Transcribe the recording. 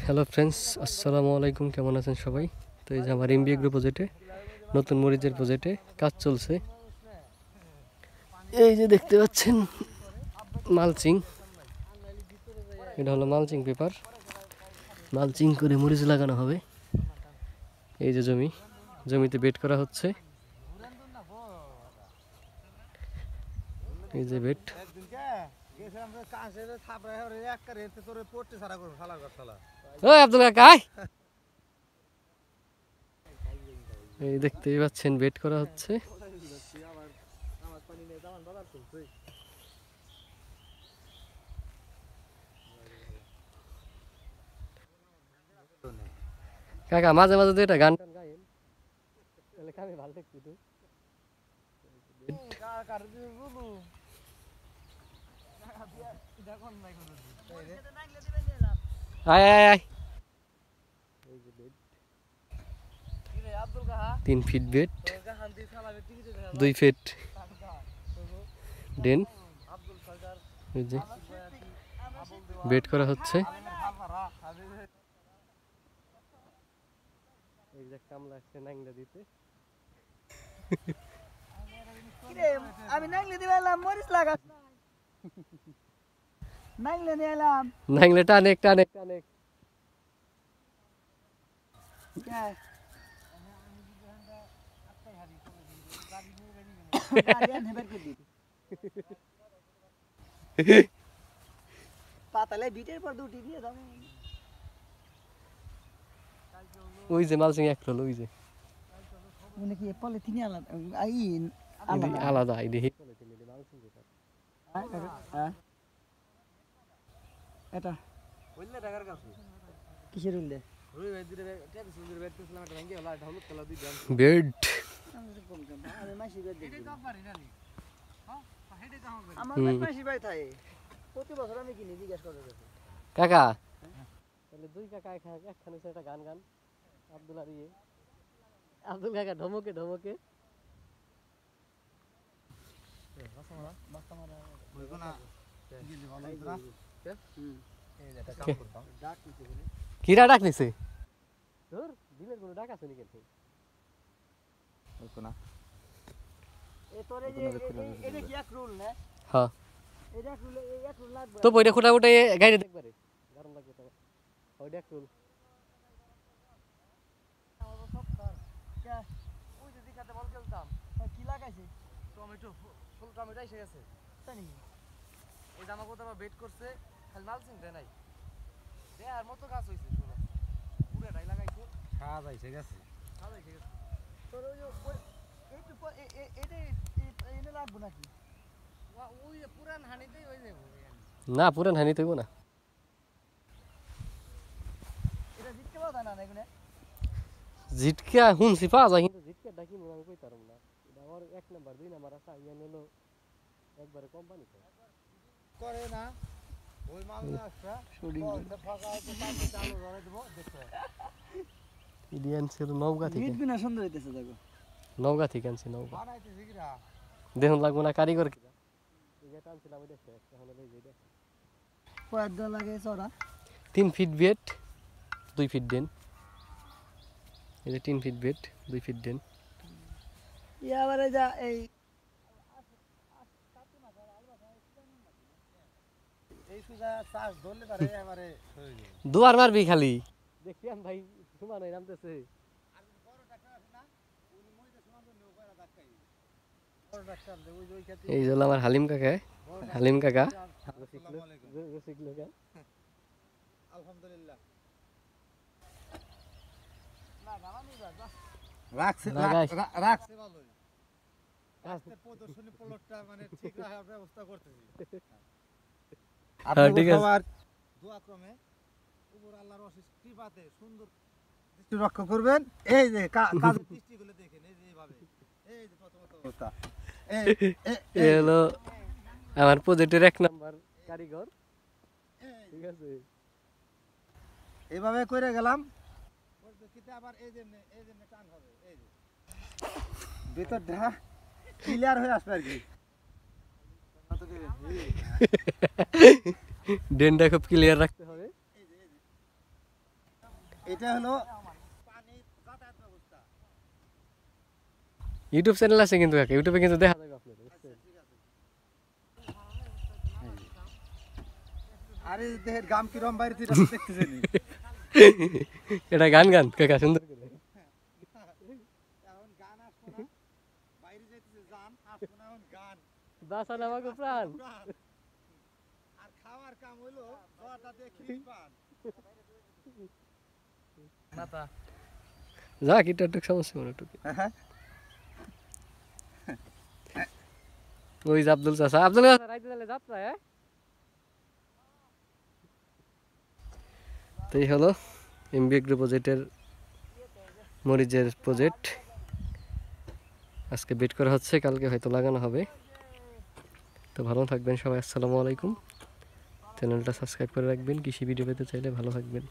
Hello friends, আসসালামু আলাইকুম। কেমন আছেন সবাই? তো এই যে আমার এমবিএ গ্রুপ প্রজেক্টে নতুন মরিচের প্রজেক্টে কাজ চলছে। এই যে দেখতে পাচ্ছেন মালচিং, এটা হলো মালচিং পেপার। মালচিং করে মরিচ লাগানো হবে। এই যে জমিতে বেড করা হচ্ছে। এই যে বেড। আব্দুল কাকা, এই দেখতেই পাচ্ছেন বেড করা হচ্ছে। কাকা মাঝে মাঝে তো এটা গান টান গাইন, তাহলে কামে ভালো লাগছে তো। আয় আয় আয়, 3 ফিট বেড, 2 ফিট ডেন। বেড করা হচ্ছে। কামলা আসছে নাংলা দিতে। আমি নাংলে দিলাম মরিচ লাগাস নাংলে নিয়ে এলাম নাংলে টানেক টানেক টানেক। পাতালে বিটের পর দুটি দিয়ে দাও। ওই যে মালচিং এক রোল, ওই যে মানে কি পলিথিন আলাদা আই আলাদা এই দেখি পলিথিন এই মালচিং পেপার। হ্যাঁ এটা কইলে টাকার কাছে কিসের উল্লে রুই ভাই দিরে টেবিল সুন্দর বেড করলাম, এটা ভাঙি হলো ঢালুত কলা দি দেন বেড। আমি মাসি বেড দেখি এটা পারি না নি। হ্যাঁ হেডে কাম করে আমার মাসি ভাই থাকে প্রতি বছর আমি কিনি জিজ্ঞাসা করে দেখো কাকা। তাহলে দুই কাকা একখানে একটা গান গান আব্দুল আর ইয়ে আব্দুল কাকা ঢমকে ঢমকে। কিরা ডাক নিছে তোর দিনের কোনো ডাক আছে নাকি? হ্যাঁ তো বইটা খুঁটা উঠে গাড়ি দেখবে রে, গরম লাগবে তো। ওইটা এক রুল কি লাগাইছে টমেটো, ফুল টমেটো এসে গেছে। এই জামা কোথাও বেড করছে, খালি মালচিং দেয় নাই, দেয়ার মতো গাছ হয়েছে পুরোটাই লাগাইছে, সাজাইছে গেছে সাজাইছে গেছে। তোর এনে লাগবো নাকি ওই পুরান হানিতেই হয়ে যাবো না, পুরান হানি তৈব না। এটা জিততে পারো না এগুলো জিটকা শুনছি পাওয়া যায়, কিন্তু জিটকা ডাকি মনে আমি কইতে পারব না। এটা আমার 1 নাম্বার 2 নাম্বার আছে, আইয়া নিলো একবারে কোম্পানি করে না ওই মালটা শুটিং ফাঁকা হয়তো তাকে চালু করে দেবো দেখো। ইডিয়ান ছিল নওগাঁ থেকে, গীত বিনা সুন্দর হইতেছে দেখো নওগাঁ থেকে আনছি। নওগাঁ বানাইতেছি কিরা দেখুন লাগবো না কারিগর কিরা, এটা আনছিলাম ওইটা এখন হলো এই যে কয়েক দল লাগে চড়া 3 ফিট বেড 2 ফিট দেন। এই যে 3 ফিট বেড 2 ফিট দেন। ইয়াবারে যা এই এই সুজা চাষ ধরলে পারে এবারে হয়ে যাবে। দুয়ার মারবি খালি দেখছিলাম ভাই সমান হয়ে নামতেছে। আর বড় ডাক্তার আছে না উনি মইতে সমান তো নেও করা ধাক্কাই বড় ডাক্তার দে ওই ওই খেতে। এই হলো আমার হালিম কাকা, হালিম কাকা আসসালামু আলাইকুম। রসিক লোক। আলহামদুলিল্লাহ না গামানি বাবা রাখছে রাখছে ভালোই। আজকে প্রদর্শনী প্লটটা মানে ঠিক রাখার ব্যবস্থা করতেছি। হ্যাঁ ঠিক আছে। সবার দোয়া ক্রমে উপর আল্লাহর অশেষ কৃপাতে সুন্দর দৃষ্টি রক্ষা করবেন। এই যে কাজের দৃষ্টিগুলো দেখেন, এই যে এইভাবে এই যে প্রথমত অবস্থা এই হলো আমার প্রজেক্টের 1 নাম্বার কারিগর। ঠিক আছে, এইভাবে করে গেলাম। পরবর্তীতে আবার এই যে টান হবে, এই যে ভিতরটা ক্লিয়ার হয়ে আসবে আর কি। ডেনটা খুব ক্লিয়ার রাখতে হবে। এটা হলো পানির যাতায়াত ব্যবস্থা। ইউটিউব চ্যানেল আছে কিন্তু কাকা, ইউটিউবে কিন্তু দেখা যাবে আপনাদের। আচ্ছা ঠিক আছে। আরে দেহের গাম কিরম বাইরে তুই দেখতেছেন এটা গান গান কাকা সুন্দর করে। এখন গান আসবো না, বাইরে যাইতেছে গান আসবো না, এখন গান বাসান আমাকে প্রাণ। প্রাণ। আর খাওয়ার কাম হইলো জোয়ারটা দেখি পান। মাথা যা কিটা একটু সমস্যা মনে টুকি। ওই যে আব্দুল চাচা, আব্দুল চাচা রাইতে তাহলে যাত্রা। হ্যাঁ তো এই হলো এমবি এগ্রো প্রজেক্টের মরিচের প্রজেক্ট। আজকে বেট করা হচ্ছে, কালকে হয়তো লাগানো হবে। তো ভালো থাকবেন সবাই, আসসালামু আলাইকুম। চ্যানেলটা সাবস্ক্রাইব করে রাখবেন, কৃষি ভিডিও পেতে চাইলে ভালো থাকবেন।